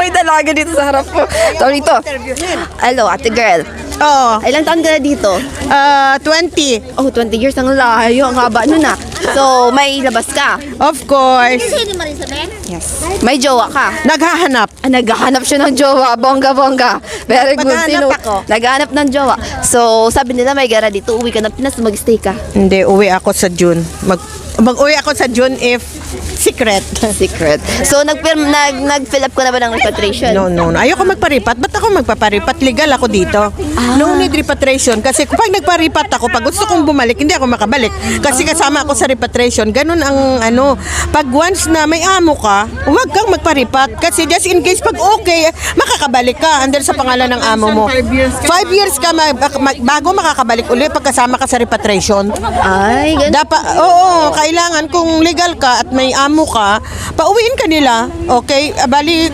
may dalaga dito sa harap ko. Tawag dito. Hello, ate girl. Oo. Ilang taon ka na dito? 20. Oh, 20 years. Ang layo. Ang haba nun ah. So, may labas ka? Of course. Yes. May jowa ka? Naghahanap. Naghahanap siya ng jowa. Bongga-bongga. Very good. Maghahanap ako. Naghahanap ng jowa. So, sabi nila may gara dito. Uwi ka ng Pinas. Mag-stay ka. Hindi, uwi ako sa June. Mag-uwi ako sa June if secret. Secret. So, nag-fill up ko na ba ng repatriation? No. Ayoko magparipat. Ba't ako magpaparipat? Legal ako dito. No need repatriation. Kasi pag nagparipat ako, pag gusto kong bumalik, hindi ako makabalik. Kasi kasama ako sa repatriation. Ganun ang ano. Pag once na may amo ka, huwag kang magparipat. Kasi just in case pag okay, makakabalik ka. Andun sa pangalan ng amo mo. 5 years ka bago makakabalik uli pagkasama ka sa repatriation. Ay, ganun. Dapat, oo, kailangan kung legal ka at may amo ka, pauwiin ka nila. Okay? Bali,